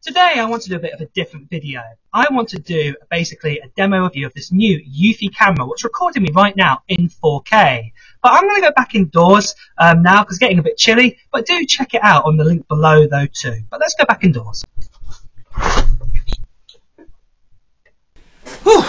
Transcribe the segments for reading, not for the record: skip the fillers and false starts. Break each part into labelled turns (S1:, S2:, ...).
S1: Today I want to do a bit of a different video. I want to do basically a demo review of this new eufy camera, which is recording me right now in 4K. But I'm going to go back indoors now because it's getting a bit chilly, but do check it out on the link below though too. But let's go back indoors. Whew.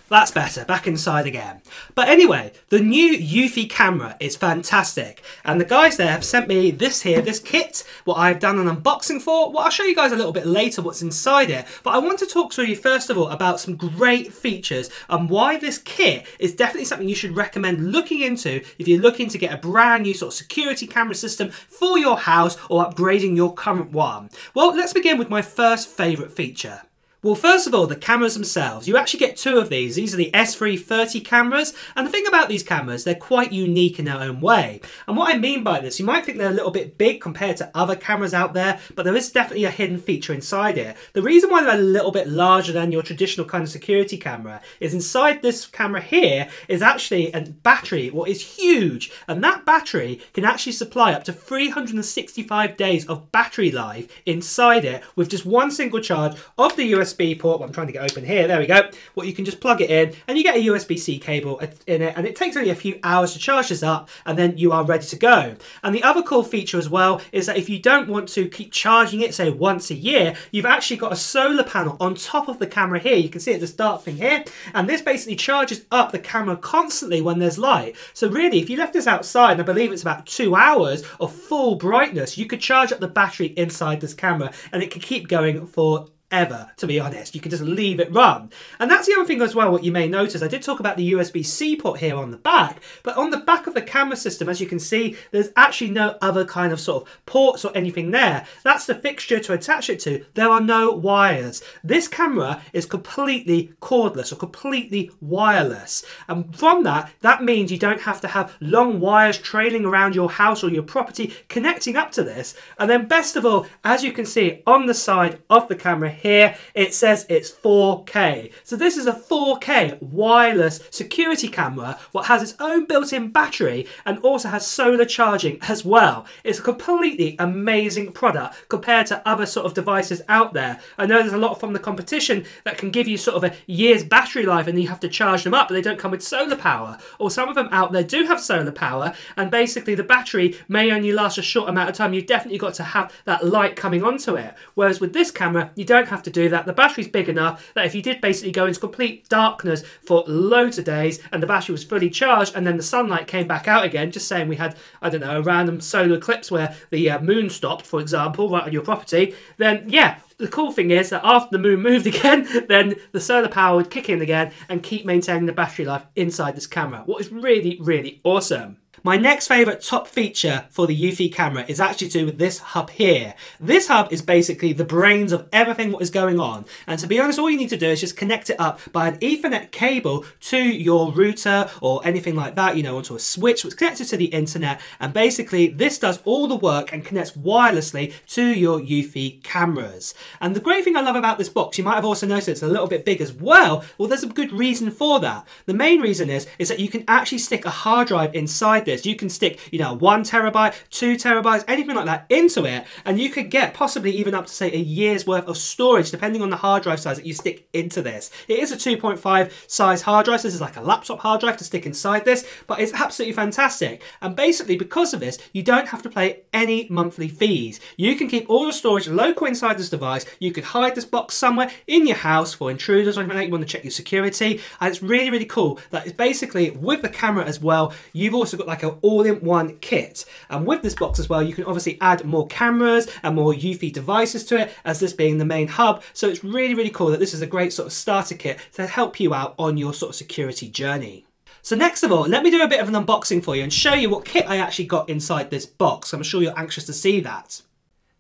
S1: That's better, back inside again. But anyway, the new eufy camera is fantastic. And the guys there have sent me this kit, what I've done an unboxing for. Well, I'll show you guys a little bit later what's inside it. But I want to talk to you first of all about some great features and why this kit is definitely something you should recommend looking into if you're looking to get a brand new sort of security camera system for your house or upgrading your current one. Well, let's begin with my first favourite feature. Well, first of all, the cameras themselves. You actually get two of these. These are the S330 cameras. And the thing about these cameras, they're quite unique in their own way. And what I mean by this, you might think they're a little bit big compared to other cameras out there, but there is definitely a hidden feature inside it. The reason why they're a little bit larger than your traditional kind of security camera is inside this camera here is actually a battery, what is huge. And that battery can actually supply up to 365 days of battery life inside it with just one single charge of the USB port. What I'm trying to get open here, there we go. Well, you can just plug it in and you get a USB-C cable in it, and it takes only a few hours to charge this up and then you are ready to go. And the other cool feature as well is that if you don't want to keep charging it, say once a year, you've actually got a solar panel on top of the camera here. You can see it, this dark thing here, and this basically charges up the camera constantly when there's light. So really, if you left this outside, and I believe it's about 2 hours of full brightness, you could charge up the battery inside this camera and it could keep going for ever, to be honest. You can just leave it run. And that's the other thing as well, what you may notice. I did talk about the USB-C port here on the back, but on the back of the camera system, as you can see, there's actually no other kind of sort of ports or anything there. That's the fixture to attach it to. There are no wires. This camera is completely cordless or completely wireless. And from that, that means you don't have to have long wires trailing around your house or your property connecting up to this. And then best of all, as you can see on the side of the camera here, it says it's 4K. So this is a 4K wireless security camera, what has its own built-in battery and also has solar charging as well. It's a completely amazing product compared to other sort of devices out there. I know there's a lot from the competition that can give you sort of a year's battery life and you have to charge them up, but they don't come with solar power. Or some of them out there do have solar power and basically the battery may only last a short amount of time. You've definitely got to have that light coming onto it. Whereas with this camera, you don't have to do that. The battery's big enough that if you did basically go into complete darkness for loads of days and the battery was fully charged and then the sunlight came back out again, just saying we had, I don't know, a random solar eclipse where the moon stopped, for example, right on your property, then yeah, the cool thing is that after the moon moved again, then the solar power would kick in again and keep maintaining the battery life inside this camera. What is really, really awesome. My next favourite top feature for the eufy camera is actually to do with this hub here. This hub is basically the brains of everything what is going on. And to be honest, all you need to do is just connect it up by an Ethernet cable to your router or anything like that, you know, onto a switch which is connected to the internet. And basically this does all the work and connects wirelessly to your eufy cameras. And the great thing I love about this box, you might have also noticed it's a little bit big as well. Well, there's a good reason for that. The main reason is that you can actually stick a hard drive inside this. You can stick, you know, 1 terabyte, 2 terabytes, anything like that into it, and you could get possibly even up to say a year's worth of storage depending on the hard drive size that you stick into this. It is a 2.5 size hard drive, so this is like a laptop hard drive to stick inside this, but it's absolutely fantastic. And basically because of this, you don't have to pay any monthly fees. You can keep all your storage local inside this device. You could hide this box somewhere in your house for intruders or anything like that. You want to check your security, and it's really, really cool that it's basically with the camera as well, you've also got like an all-in-one kit. And with this box as well, you can obviously add more cameras and more eufy devices to it, as this being the main hub. So it's really, really cool that this is a great sort of starter kit to help you out on your sort of security journey. So next of all, let me do a bit of an unboxing for you and show you what kit I actually got inside this box. I'm sure you're anxious to see that.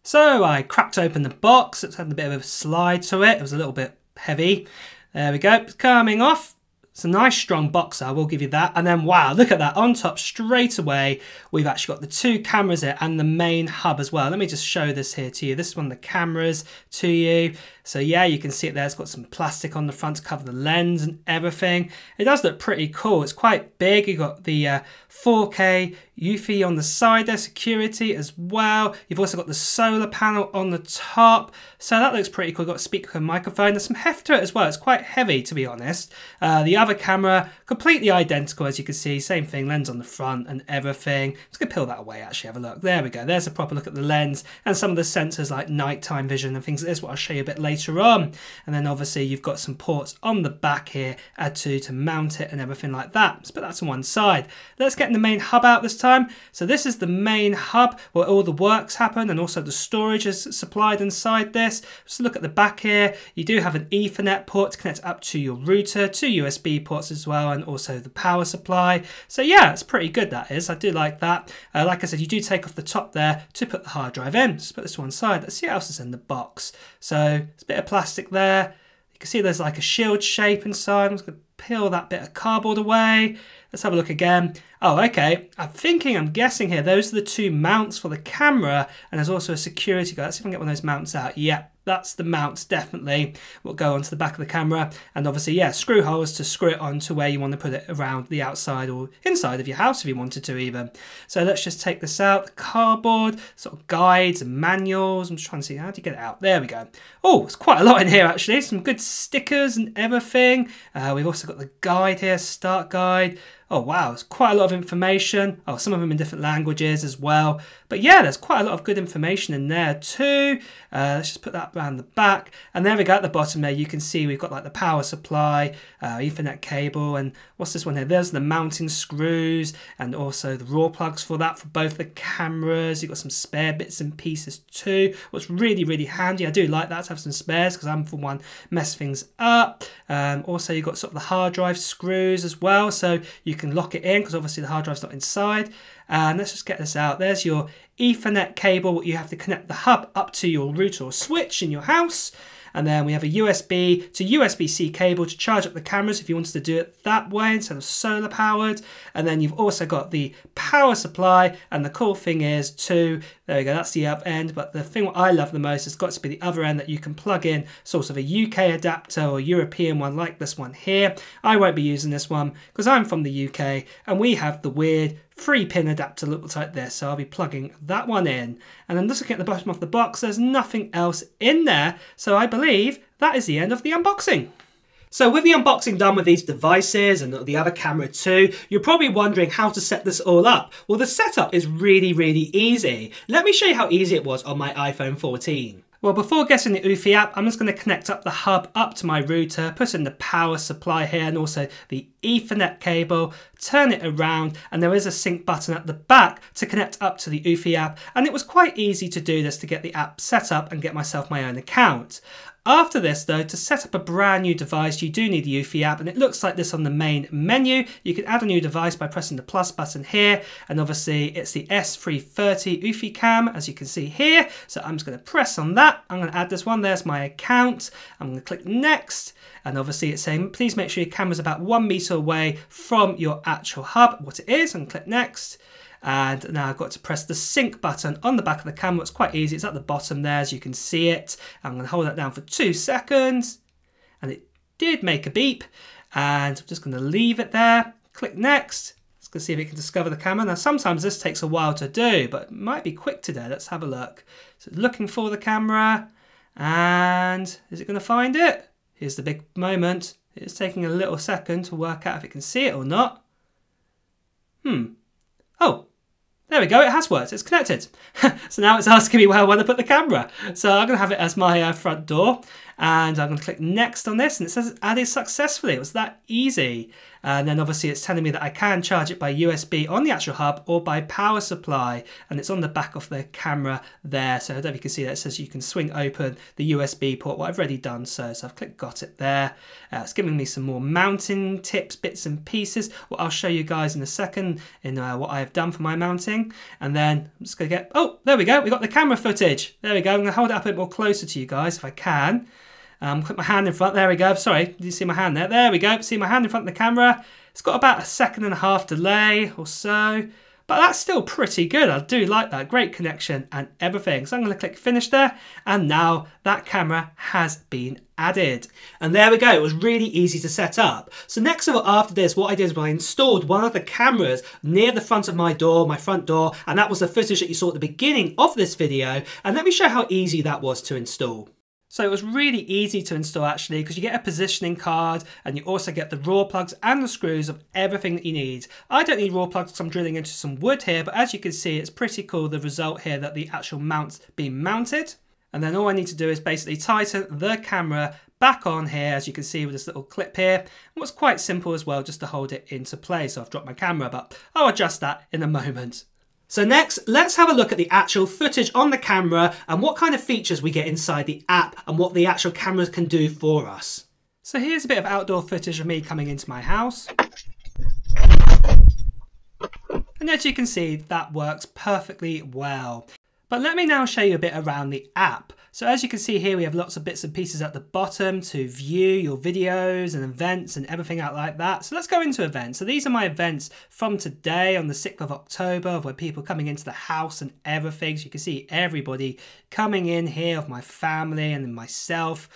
S1: So I cracked open the box. It's had a bit of a slide to it. It was a little bit heavy. There we go. It's coming off. It's a nice strong box, I will give you that. And then wow, look at that, on top straight away we've actually got the 2 cameras here and the main hub as well. Let me just show this here to you. This is one of the cameras to you. So yeah, you can see it there. It's got some plastic on the front to cover the lens and everything. It does look pretty cool. It's quite big. You've got the 4K eufy on the side there, security as well. You've also got the solar panel on the top. So that looks pretty cool. You've got a speaker and microphone. There's some heft to it as well. It's quite heavy, to be honest. The other camera, completely identical, as you can see. Same thing, lens on the front and everything. I'm just going to peel that away, actually, have a look. There we go. There's a proper look at the lens and some of the sensors like nighttime vision and things like this, what I'll show you a bit later on. And then obviously you've got some ports on the back here, add to mount it and everything like that. Let's put that to one side. Let's get the main hub out this time. So this is the main hub where all the works happen and also the storage is supplied inside this. Just look at the back here. You do have an Ethernet port to connect up to your router, two USB ports as well, and also the power supply. So yeah, it's pretty good, that is. I do like that. Like I said, you do take off the top there to put the hard drive in. Just put this to one side. Let's see what else is in the box. So it's a bit of plastic there. You can see there's like a shield shape inside. I'm just going to peel that bit of cardboard away. Let's have a look again. Oh, okay. I'm guessing here, those are the two mounts for the camera, and there's also a security guard. Let's see if I can get one of those mounts out. Yeah, that's the mounts, definitely. Will go onto the back of the camera, and obviously, yeah, screw holes to screw it onto where you want to put it around the outside or inside of your house if you wanted to even. So let's just take this out. The cardboard, sort of guides and manuals. I'm just trying to see, how do you get it out? There we go. Oh, it's quite a lot in here, actually. Some good stickers and everything. We've also got the guide here, start guide. Oh wow, it's quite a lot of information. Oh, some of them in different languages as well. But yeah, there's quite a lot of good information in there too. Let's just put that around the back. And there we go at the bottom there, you can see we've got like the power supply, Ethernet cable, and what's this one here? There's the mounting screws and also the raw plugs for that for both the cameras. You've got some spare bits and pieces too. What's really, really handy, I do like that to have some spares because I'm for one mess things up. Also you've got sort of the hard drive screws as well, so you can lock it in because obviously the hard drive's not inside. And let's just get this out. There's your Ethernet cable. You have to connect the hub up to your router or switch in your house. And then we have a USB to USB-C cable to charge up the cameras if you wanted to do it that way instead of solar powered. And then you've also got the power supply, and the cool thing is too, there we go, that's the up end, but the thing what I love the most has got to be the other end that you can plug in sort of a UK adapter or European one like this one here. I won't be using this one because I'm from the UK and we have the weird 3-pin adapter that looks like this, so I'll be plugging that one in. And then just looking at the bottom of the box, there's nothing else in there, so I believe that is the end of the unboxing. So with the unboxing done with these devices and the other camera too, you're probably wondering how to set this all up. Well, the setup is really, really easy. Let me show you how easy it was on my iPhone 14. Well, before getting the eufy app, I'm just going to connect up the hub up to my router, put in the power supply here and also the Ethernet cable, turn it around, and there is a sync button at the back to connect up to the eufy app. And it was quite easy to do this to get the app set up and get myself my own account. After this though, to set up a brand new device, you do need the eufy app, and it looks like this on the main menu. You can add a new device by pressing the plus button here, and obviously it's the S330 eufyCam, as you can see here. So I'm just going to press on that. I'm going to add this one. There's my account. I'm going to click next, and obviously it's saying please make sure your camera's about 1 meter away from your actual hub, what it is, and click next. And now I've got to press the sync button on the back of the camera. It's quite easy. It's at the bottom there, as you can see it. I'm going to hold that down for 2 seconds. And it did make a beep. And I'm just going to leave it there. Click next. Let's go see if it can discover the camera. Now, sometimes this takes a while to do, but it might be quick today. Let's have a look. So it's looking for the camera. And is it going to find it? Here's the big moment. It's taking a little second to work out if it can see it or not. Oh. There we go, it has worked, it's connected. So now it's asking me where I want to put the camera. So I'm going to have it as my front door, and I'm going to click next on this, and it says added successfully. It was that easy. And then obviously it's telling me that I can charge it by USB on the actual hub or by power supply, and it's on the back of the camera there. So I don't know if you can see that, it says you can swing open the USB port. Well, I've already done so, so I've clicked got it there. It's giving me some more mounting tips, bits and pieces. What I'll show you guys in a second in what I have done for my mounting. And then I'm just going to get, oh, there we go, we got the camera footage. There we go, I'm going to hold it up a bit more closer to you guys if I can. Put my hand in front, there we go, sorry, did you see my hand there? There we go, see my hand in front of the camera. It's got about 1.5 seconds delay or so. But that's still pretty good. I do like that. Great connection and everything. So I'm going to click finish there. And now that camera has been added. And there we go. It was really easy to set up. So next of all, after this, what I did was I installed one of the cameras near the front of my door, my front door. And that was the footage that you saw at the beginning of this video. And let me show how easy that was to install. So it was really easy to install actually, because you get a positioning card and you also get the raw plugs and the screws of everything that you need. I don't need raw plugs because I'm drilling into some wood here, but as you can see, it's pretty cool, the result here, that the actual mount's been mounted. And then all I need to do is basically tighten the camera back on here, as you can see with this little clip here. And what's quite simple as well, just to hold it into place. So I've dropped my camera, but I'll adjust that in a moment. So next, let's have a look at the actual footage on the camera and what kind of features we get inside the app and what the actual cameras can do for us. So here's a bit of outdoor footage of me coming into my house. And as you can see, that works perfectly well. But let me now show you a bit around the app. So as you can see here, we have lots of bits and pieces at the bottom to view your videos and events and everything out like that. So let's go into events. So these are my events from today on the 6th of October, where people coming into the house and everything. So you can see everybody coming in here, of my family and myself.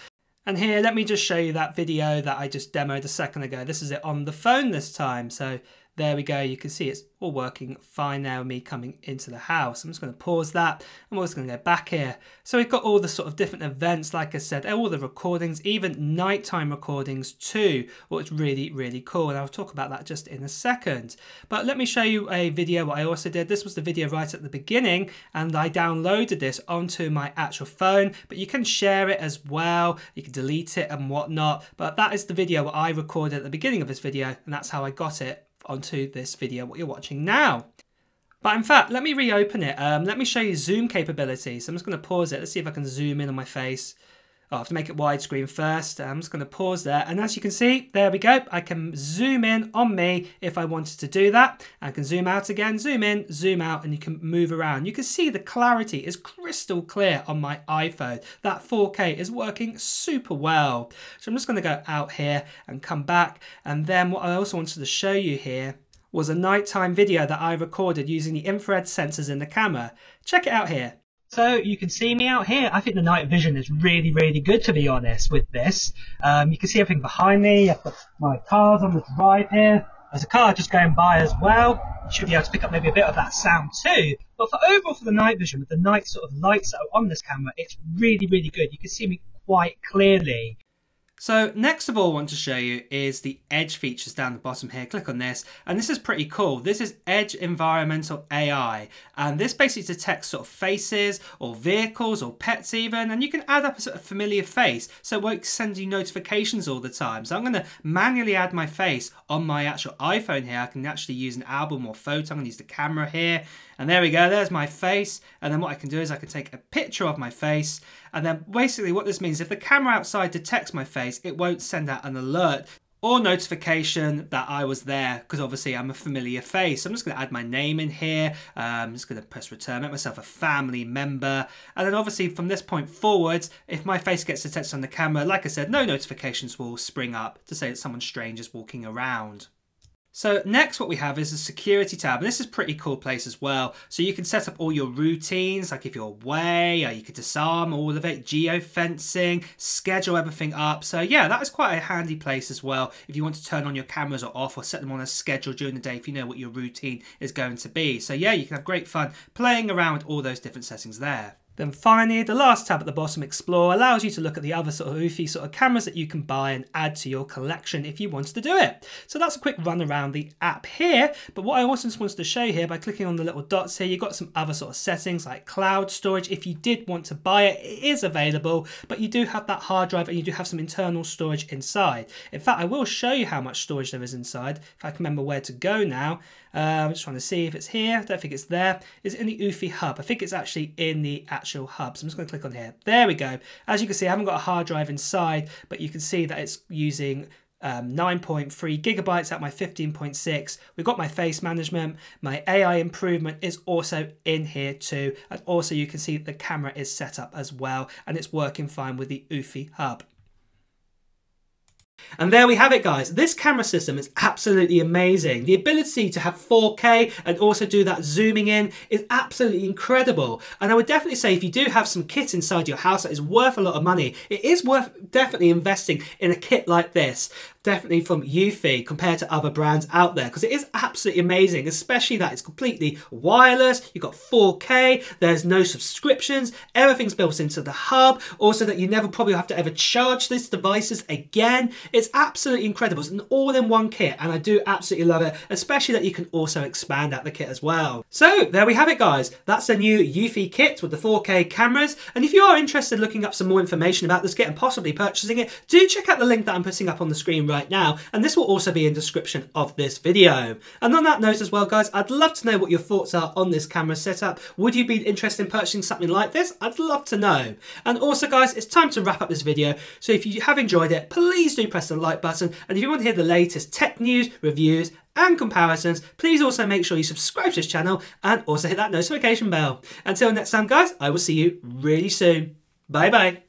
S1: And here, let me just show you that video that I just demoed a second ago. This is it on the phone this time. So there we go. You can see it's all working fine now with me coming into the house. I'm just going to pause that. I'm also going to go back here. So we've got all the sort of different events, like I said, all the recordings, even nighttime recordings too, which is really, really cool. And I'll talk about that just in a second. But let me show you a video what I also did. This was the video right at the beginning, and I downloaded this onto my actual phone, but you can share it as well. You can delete it and whatnot. But that is the video what I recorded at the beginning of this video, and that's how I got it onto this video what you're watching now. But in fact, let me reopen it. Let me show you zoom capability. So I'm just going to pause it. Let's see if I can zoom in on my face. Oh, I have to make it widescreen first. I'm just going to pause there. And as you can see, there we go. I can zoom in on me if I wanted to do that. I can zoom out again, zoom in, zoom out, and you can move around. You can see the clarity is crystal clear on my iPhone. That 4K is working super well. So I'm just going to go out here and come back. And then what I also wanted to show you here was a nighttime video that I recorded using the infrared sensors in the camera. Check it out here. So you can see me out here. I think the night vision is really, really good, to be honest, with this. You can see everything behind me. I've got my cars on the drive here. There's a car just going by as well. You should be able to pick up maybe a bit of that sound too. But overall for the night vision, with the night sort of lights that are on this camera, it's really, really good. You can see me quite clearly. So next of all I want to show you is the Edge features down the bottom here. Click on this, and this is pretty cool. This is Edge Environmental AI, and this basically detects sort of faces or vehicles or pets even, and you can add up a sort of familiar face, so it won't send you notifications all the time. So I'm going to manually add my face on my actual iPhone here. I can actually use an album or photo. I'm going to use the camera here, and there we go. There's my face, and then what I can do is I can take a picture of my face, and then basically what this means, if the camera outside detects my face, it won't send out an alert or notification that I was there, because obviously I'm a familiar face. So I'm just going to add my name in here. I'm just going to press return, make myself a family member. And then obviously from this point forwards, if my face gets detected on the camera, like I said, no notifications will spring up to say that someone strange is walking around. So next what we have is a security tab, and this is a pretty cool place as well. So you can set up all your routines, like if you're away, or you could disarm all of it, geofencing, schedule everything up. So yeah, that is quite a handy place as well if you want to turn on your cameras or off, or set them on a schedule during the day if you know what your routine is going to be. So yeah, you can have great fun playing around with all those different settings there. Then finally, the last tab at the bottom, Explore, allows you to look at the other sort of eufy sort of cameras that you can buy and add to your collection if you wanted to do it. So that's a quick run around the app here. But what I also just wanted to show you here, by clicking on the little dots here, you've got some other sort of settings like cloud storage. If you did want to buy it, it is available, but you do have that hard drive and you do have some internal storage inside. In fact, I will show you how much storage there is inside, if I can remember where to go now. I'm just trying to see if it's here. I don't think it's there. Is it in the eufy hub? I think it's actually in the actual hub. So I'm just going to click on here. There we go. As you can see, I haven't got a hard drive inside, but you can see that it's using 9.3 gigabytes at my 15.6. We've got my face management. My AI improvement is also in here too. And also you can see the camera is set up as well, and it's working fine with the eufy hub. And there we have it, guys. This camera system is absolutely amazing. The ability to have 4K and also do that zooming in is absolutely incredible. And I would definitely say if you do have some kit inside your house that is worth a lot of money, it is worth definitely investing in a kit like this. Definitely from eufy compared to other brands out there, because it is absolutely amazing, especially that it's completely wireless. You've got 4K, there's no subscriptions, everything's built into the hub, also that you never probably have to ever charge these devices again. It's absolutely incredible. It's an all-in-one kit and I do absolutely love it, especially that you can also expand out the kit as well. So there we have it, guys. That's the new eufy kit with the 4K cameras, and if you are interested in looking up some more information about this kit and possibly purchasing it, do check out the link that I'm putting up on the screen right now, and this will also be in the description of this video. And on that note as well, guys, I'd love to know what your thoughts are on this camera setup. Would you be interested in purchasing something like this? I'd love to know. And also, guys, it's time to wrap up this video, so if you have enjoyed it, please do press the like button, and if you want to hear the latest tech news, reviews and comparisons, please also make sure you subscribe to this channel and also hit that notification bell. Until next time, guys, I will see you really soon. Bye bye.